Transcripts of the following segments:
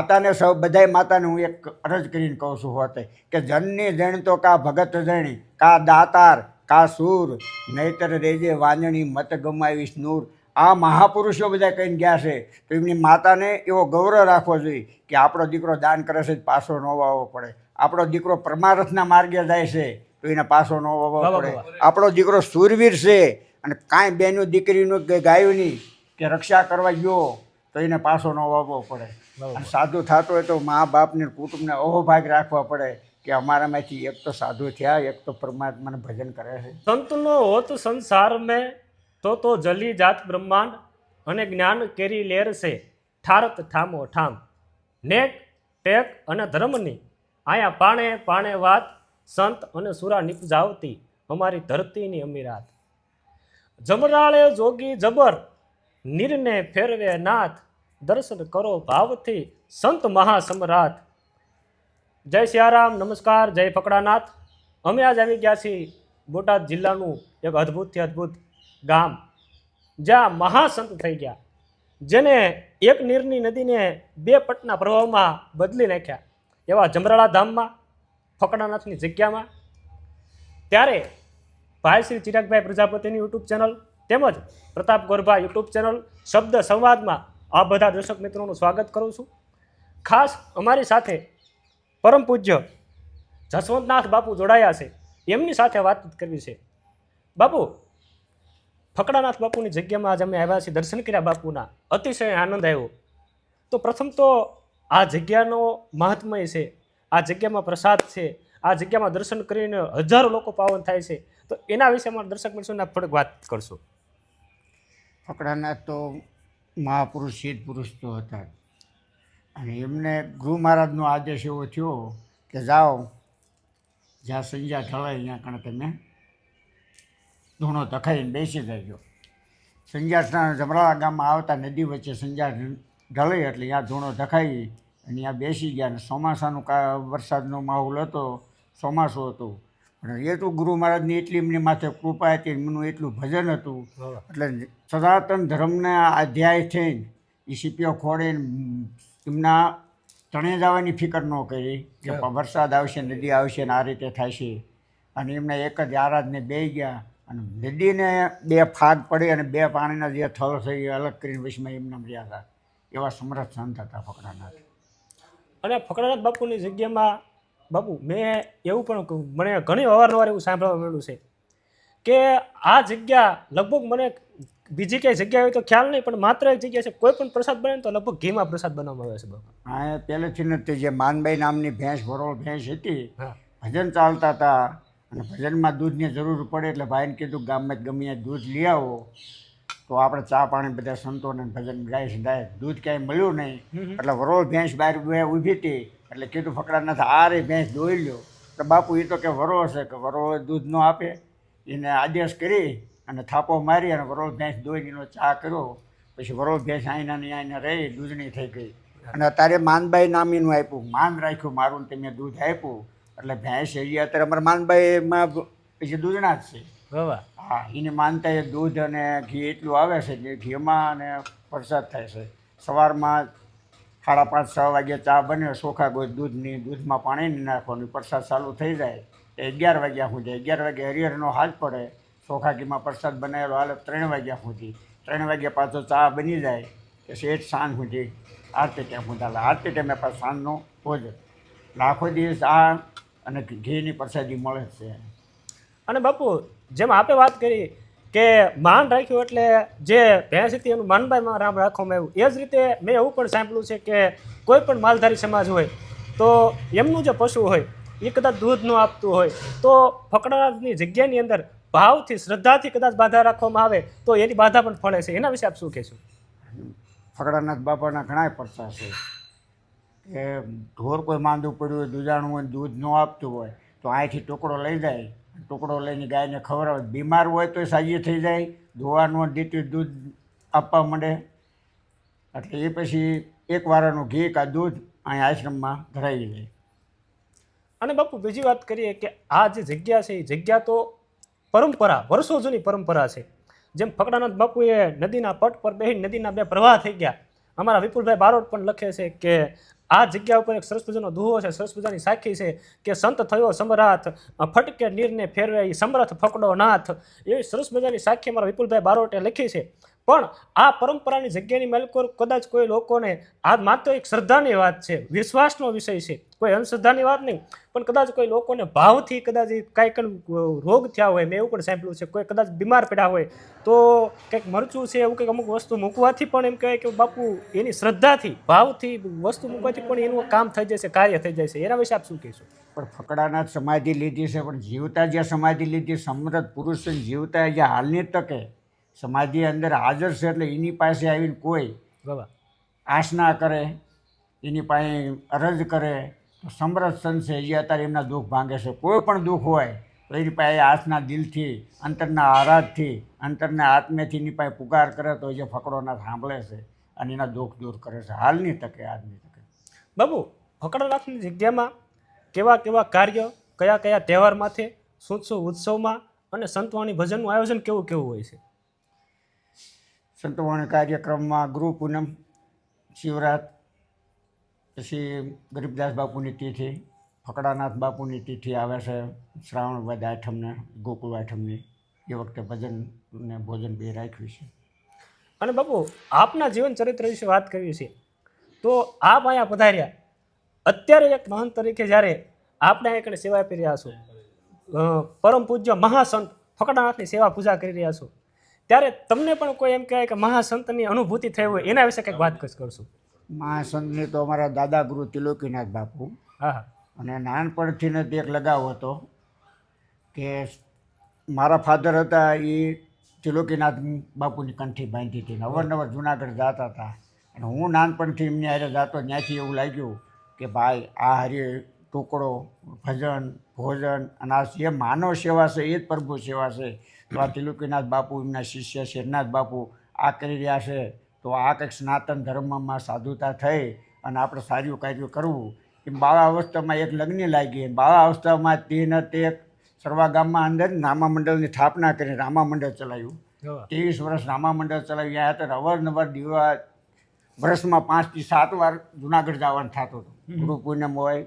માતાને સૌ બધાય માતાને હું એક અરજ કરીને કહું છું હોતે કે જનની જણ તો કા ભગત જણી કા દાતાર કા સૂર નહીતર રેજે વાંજણી મત ગમાવીશ નૂર. આ મહાપુરુષો બધા કહીને ગયા છે તો એમની માતાને એવો ગૌરવ રાખવો જોઈએ કે આપણો દીકરો દાન કરે છે પાછો ન વાવવો પડે. આપણો દીકરો પરમારથના માર્ગે જાય છે તો એને પાછો ન વાવવો પડે. આપણો દીકરો શૂરવીર છે અને કાંઈ બેનું દીકરીનું કે ગાયોની કે રક્ષા કરવા ગયો તો એને પાછો ન વાવવો પડે. અને સાધુ થતો હોય તો મા બાપને કુટુંબને અહોભાગ રાખવા પડે કે અમારામાંથી એક તો સાધુ થયા, એક તો પરમાત્માને ભજન કરે છે. સંતનો હોત સંસાર મેં તો જલી જાત બ્રહ્માંડ અને જ્ઞાન કેરી લેર છે ઠારત ઠામો ઠામ. નેક ટેક અને ધર્મની આયા પાણે પાણે વાત સંત અને સુરા નિપજાવતી અમારી ધરતીની અમીરાત. જમરાળે જોગી જબર નીરને ફેરવે નાથ દર્શન કરો ભાવથી સંત મહાસમ્રાટ. જય સિયારામ, નમસ્કાર, જય ફકડાનાથ. અમે આજ આવી ગયા છીએ બોટાદ જિલ્લાનું એક અદ્ભુતથી અદ્ભુત ગામ જ્યાં મહાસંત થઈ ગયા, જેને એક નીરની નદીને બે પટના પ્રવાહમાં બદલી નાખ્યા એવા જમરાળા ધામમાં ફકડાનાથની જગ્યામાં. ત્યારે ભાઈ શ્રી ચિરાગભાઈ પ્રજાપતિની યુટ્યુબ ચેનલ તેમજ પ્રતાપ ગોરભા યુટ્યુબ ચેનલ શબ્દ સંવાદમાં આ બધા દર્શક મિત્રોનું સ્વાગત કરું છું. ખાસ અમારી સાથે પરમ પૂજ્ય જસવંતનાથ બાપુ જોડાયા છે, એમની સાથે વાતચીત કરવી છે. બાપુ, ફકડાનાથ બાપુની જગ્યામાં આજે અમે આવ્યા છીએ, દર્શન કર્યા બાપુના, અતિશય આનંદ આવ્યો. તો પ્રથમ તો આ જગ્યાનો મહાત્મય છે, આ જગ્યામાં પ્રસાદ છે, આ જગ્યામાં દર્શન કરીને હજારો લોકો પાવન થાય છે, તો એના વિશે અમારા દર્શક મિત્રોને થોડીક વાત કરશો. ફકડાનાથ તો મહાપુરુષ સિદ્ધ પુરુષ તો હતા અને એમને ગૃહ મહારાજનો આદેશ એવો થયો કે જાઓ જ્યાં સંજ્યા ઢળે ત્યાં કણે તમે ધૂણો ધખાઈને બેસી જજો. સંજ્યા જમરાળા ગામમાં આવતા નદી વચ્ચે સંજ્યા ઢળે એટલે ત્યાં ધૂણો ધખાઈ અને ત્યાં બેસી ગયા. અને ચોમાસાનું વરસાદનો માહોલ હતો, ચોમાસું હતું, અને એટલું ગુરુ મહારાજની એટલી એમની માથે કૃપા હતી, એમનું એટલું ભજન હતું એટલે સનાતન ધર્મના અધ્યાય થઈને એ સીપીઓ ખોડીને એમના તણે જવાની ફિકર ન કરી કે વરસાદ આવશે, નદી આવશે ને આ રીતે થાય છે. અને એમને એક જ આરાધને બે ગયા અને નદીને બે ફાગ પડી અને બે પાણીના જે થળ છે એ અલગ કરીને વિષમાં એમને રહ્યા હતા. એવા સમર્થ સંત હતા ફકડાનાથ. અને ફકડાનાથ બાપુની જગ્યામાં બાપુ મેં એવું પણ મને ઘણી અવારનવાર એવું સાંભળવા મળ્યું છે કે આ જગ્યા લગભગ મને બીજી કઈ જગ્યા હોય તો ખ્યાલ નહીં, પણ માત્ર એક જગ્યા છે કોઈ પણ પ્રસાદ બને તો લગભગ ઘીમાં પ્રસાદ બનાવવામાં આવે છે બાપુ. હા, પહેલેથી નથી જે માનબાઈ નામની ભેંસ વરોળ ભેંસ હતી, ભજન ચાલતા હતા અને ભજનમાં દૂધની જરૂર પડે એટલે ભાઈને કીધું ગામમાં જ ગમે દૂધ લઈ આવો. તો આપણે ચા પાણી બધા સંતોને ભજન ગાય દૂધ ક્યાંય મળ્યું નહીં એટલે વરોળ ભેંસ બહાર ઊભી હતી એટલે કીધું ફકડાનાથ આ રે ભેંસ દોઈ લ્યો. તો બાપુ એ તો કે વરોળ છે કે વરોળ દૂધ ન આપે, એને આદેશ કરી અને થાપો મારી અને વરોળ ભેંસ દોઈને એનો ચા કર્યો. પછી વરોળ ભેંસ આઈનાની આઈને રહી દૂધની થઈ ગઈ અને અત્યારે માનબાઈ નામીનું આપ્યું, માન રાખ્યું મારું, તમે દૂધ આપ્યું એટલે ભેંસ એ અત્યારે અમારા માનબાઈમાં પછી દૂધના જ છે. હા, એને માનતા એ દૂધ અને ઘી એટલું આવે છે કે ઘીમાં અને પ્રસાદ થાય છે. સવારમાં 5:30-6 વાગે ચા બને, ચોખા ગોળ દૂધમાં પાણી નહીં નાખવાનું, પ્રસાદ ચાલુ થઈ જાય તો 11 વાગ્યા સુધી, 11 વાગે હરિહરનો હાથ પડે, ચોખા ઘીમાં પ્રસાદ બનાવેલો હાલે 3 વાગ્યા સુધી, 3 વાગ્યા પાછો ચા બની જાય કે શેઠ સાંજ સુધી આરતી ટાઈમ સુધી હાલે. આરતી ટાઈમે પાછું સાંજનો ભોજન, આખો દિવસ આ અને ઘીની પ્રસાદી મળે છે. અને બાપુ જેમ આપે વાત કરી કે માન રાખ્યું એટલે જે ભેંસ હતી એનું માનબાઈમાં રામ રાખવામાં આવ્યું, એ જ રીતે મેં એવું પણ સાંભળ્યું છે કે કોઈ પણ માલધારી સમાજ હોય તો એમનું જે પશુ હોય એ કદાચ દૂધ ન આપતું હોય તો ફકડાનાથની જગ્યાની અંદર ભાવથી શ્રદ્ધાથી કદાચ બાધા રાખવામાં આવે તો એની બાધા પણ ફળે છે. એના વિશે આપ શું કહેશો? ફકડાનાથ બાપાના ઘણા પરચા છે કે ઢોર કોઈ માંદું પડ્યું હોય, દૂધાણું હોય, દૂધ ન આપતું હોય તો અહીંથી ટુકડો લઈ જાય, ટુકડો લઈને ગાયને ખવડાવે. બીમાર હોય તો સાજી થઈ જાય, ધોવાનું દીઠું દૂધ આપવા માંડે એટલે એ પછી એક વારાનું ઘી કાં દૂધ અહીં આશ્રમમાં ધરાવી જાય. અને બાપુ બીજી વાત કરીએ કે આ જે જગ્યા છે એ જગ્યા તો પરંપરા, વર્ષો જૂની પરંપરા છે. જેમ ફકડાનાથ બાપુએ નદીના પટ પર બેસી નદીના બે પ્રવાહ થઈ ગયા, અમારા વિપુલભાઈ બારોટ પણ લખે છે કે આ જગ્યા ઉપર એક સરસ મજાનો દુહો છે, સરસ મજાની સાખી છે કે સંત થયો સમરાથ, ફટકે નીરને ફેરવે સમરથ ફકડો નાથ. એવી સરસ મજાની સાખી અમારા વિપુલભાઈ બારોટે લખી છે. પણ આ પરંપરાની જગ્યાની માલિકો કદાચ કોઈ લોકોને આ માત્ર એક શ્રદ્ધાની વાત છે, વિશ્વાસનો વિષય છે, કોઈ અંધશ્રદ્ધાની વાત નહીં. પણ કદાચ કોઈ લોકોને ભાવથી કદાચ કાંઈક રોગ થયા હોય, મેં એવું પણ સાંભળ્યું છે, કોઈ કદાચ બીમાર પડ્યા હોય તો કંઈક મરચું છે એવું કંઈક અમુક વસ્તુ મૂકવાથી પણ એમ કહેવાય કે બાપુ એની શ્રદ્ધાથી ભાવથી વસ્તુ મૂકવાથી પણ એનું કામ થઈ જશે, કાર્ય થઈ જાય છે. એના વિશે આપ શું કહેશો? પણ ફકડાના જ સમાધિ લીધી છે, પણ જીવતા જ્યાં સમાધિ લીધી, સમૃદ્ધ પુરુષ જીવતા જ્યાં હાલની તકે સમાધિ અંદર હાજર છે, એટલે એની પાસે આવીને કોઈ બાબા આસના કરે, એની પાસે અરજ કરે તો સમરથ સંત છે જે અત્યારે એમના દુઃખ ભાંગે છે. કોઈ પણ દુઃખ હોય તો એની પાસે આસના દિલથી, અંતરના આરાધથી, અંતરના આત્મેથી એની પાસે પુકાર કરે તો જે ફકડોના સાંભળે છે અને એના દુઃખ દૂર કરે છે હાલની તકે, આજની તકે. બાબુ, ફકડનાથની જગ્યામાં કેવા કેવા કાર્ય, કયા કયા તહેવાર માથે, શું શું ઉત્સવમાં અને સંતવાણી ભજનનું આયોજન કેવું કેવું હોય છે? સંતવાણી કાર્યક્રમમાં ગુરુ પૂનમ, શિવરાત, પછી ગરીબદાસ બાપુની તિથિ, ફકડાનાથ બાપુની તિથિ આવે છે, શ્રાવણ વદ આઠમને, ગોકુળ આઠમની, એ વખતે ભજન ને ભોજન બે રાખ્યું છે. અને બાપુ, આપના જીવન ચરિત્ર વિશે વાત કરવી છે તો આપ અહીંયા પધાર્યા અત્યારે એક મહંત તરીકે જ્યારે આપણે અહીંયા સેવા આપી રહ્યા છો, પરમ પૂજ્ય મહાસંત ફકડાનાથની સેવા પૂજા કરી રહ્યા છો, ત્યારે તમને પણ કોઈ એમ કહેવાય કે મહાસંતની અનુભૂતિ થઈ હોય, એના વિશે કંઈક વાત કરશું? મહાસંતની તો અમારા દાદા ગુરુ ત્રિલોકીનાથ બાપુ, હા હા, અને નાનપણથી જ એક લગાવ હતો કે મારા ફાધર હતા એ ત્રિલોકીનાથ બાપુની કંઠી બાંધી હતી, અવારનવાર જુનાગઢ જતા હતા, અને હું નાનપણથી એમની હારે જતો. ત્યાંથી એવું લાગ્યું કે ભાઈ આ હરિ ટુકડો, ભજન, ભોજન અને આ જે માનવ સેવા છે એ જ પ્રભુ સેવા છે. તો આ ત્રિલોકીનાથ બાપુ, એમના શિષ્ય શેરનાથ બાપુ આ કરી રહ્યા છે, તો આ કંઈક સનાતન ધર્મમાં સાધુતા થઈ અને આપણે સારું કાર્ય કરવું. એમ બાળા અવસ્થામાં એક લગ્ન લાગી, બાળા અવસ્થામાં તે તે સરવા ગામમાં અંદર રામા મંડળની સ્થાપના કરી, રામા મંડળ ચલાવ્યું. 23 વર્ષ રામા મંડળ ચલાવ્યું. ત્યાં અત્યારે અવારનવાર દીવા વર્ષમાં 5 થી 7 વાર જુનાગઢ જવાનું થતું હતું. ગુરુ પૂનમ હોય,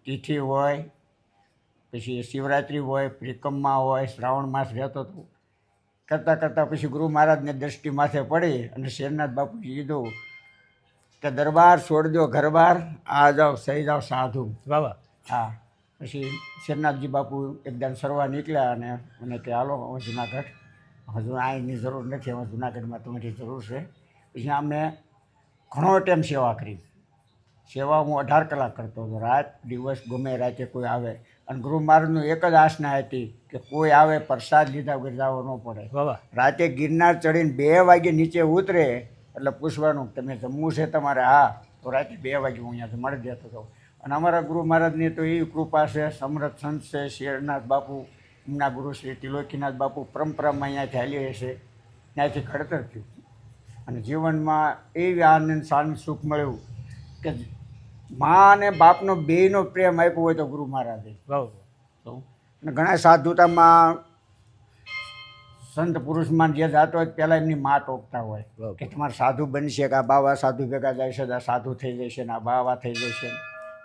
તિથિ હોય, પછી શિવરાત્રિ હોય, પરિક્રમા હોય, શ્રાવણ માસ રહેતો હતો. કરતાં કરતાં પછી ગુરુ મહારાજને દ્રષ્ટિ માથે પડી અને શેરનાથ બાપુએ કીધું કે દરબાર છોડ દો ઘરબાર, આ જાઓ સહી જાઓ સાધુ. બાબા હા, પછી શેરનાથજી બાપુ એકદમ સરવા નીકળ્યા અને મને કે હાલો હવે જુનાગઢ, હજુ અહીંની જરૂર નથી, હવે જુનાગઢમાં તમારી જરૂર છે. પછી અમે ઘણો ટાઈમ સેવા કરી. સેવા હું 18 કલાક કરતો હતો, રાત દિવસ ગમે રાતે કોઈ આવે. અને ગુરુ મહારાજનું એક જ આસના હતી કે કોઈ આવે પ્રસાદ લીધા વગર જવો ન પડે. બાબા રાતે ગિરનાર ચડીને 2 વાગે નીચે ઉતરે એટલે પૂછવાનું તમે જમવું છે તમારે? હા, તો રાતે 2 વાગે હું અહીંયાથી મળી જતો હતો. અને અમારા ગુરુ મહારાજની તો એવી કૃપા છે, સમરથ સંત છે શેરનાથ બાપુ, એમના ગુરુ શ્રી ત્રિલોકીનાથ બાપુ પરંપરામાં અહીંયાથી હાલી હશે, ત્યાંથી ઘડતર થયું. અને જીવનમાં એવી આનંદ શાંત સુખ મળ્યું કે મા અને બાપનો બેયનો પ્રેમ આપ્યો હોય તો ગુરુ મહારાજે. બાબા અને ઘણા સાધુતામાં સંત પુરુષમાં જે જાતો હોય પહેલાં એમની મા ટોકતા હોય કે તમારે સાધુ બનશે કે આ બાવા સાધુ ભેગા જાય છે, આ સાધુ થઈ જશે ને આ બાવા થઈ જશે.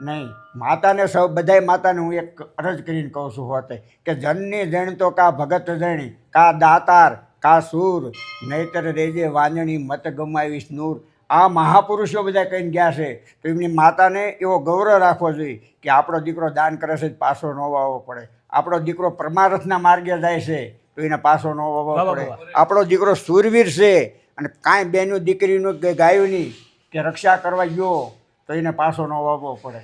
નહીં, માતાને સૌ બધાય માતાને હું એક અરજ કરીને કહું છું હોતે કે જનની જણ તો કા ભગત જણી, કા દાતાર, કા સૂર, નહીતર રેજે વાંજણી મત ગમાવીશ નૂર. આ મહાપુરુષો બધા કહીને ગયા છે, તો એમની માતાને એવો ગૌરવ રાખવો જોઈએ કે આપણો દીકરો દાન કરે છે પાછો ન વાવવો પડે. આપણો દીકરો પરમાર્થના માર્ગે જાય છે તો એને પાછો ન વાવવો પડે. આપણો દીકરો શૂરવીર છે અને કાંઈ બેનું દીકરીનું કે ગાયોની કે રક્ષા કરવા ગયો તો એને પાછો ન વાવવો પડે.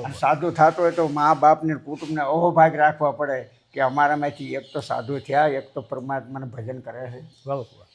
અને સાધુ થતો હોય તો મા બાપને કુટુંબને અહોભાગ રાખવા પડે કે અમારામાંથી એક તો સાધુ થયા, એક તો પરમાત્માને ભજન કરે છે. બાબા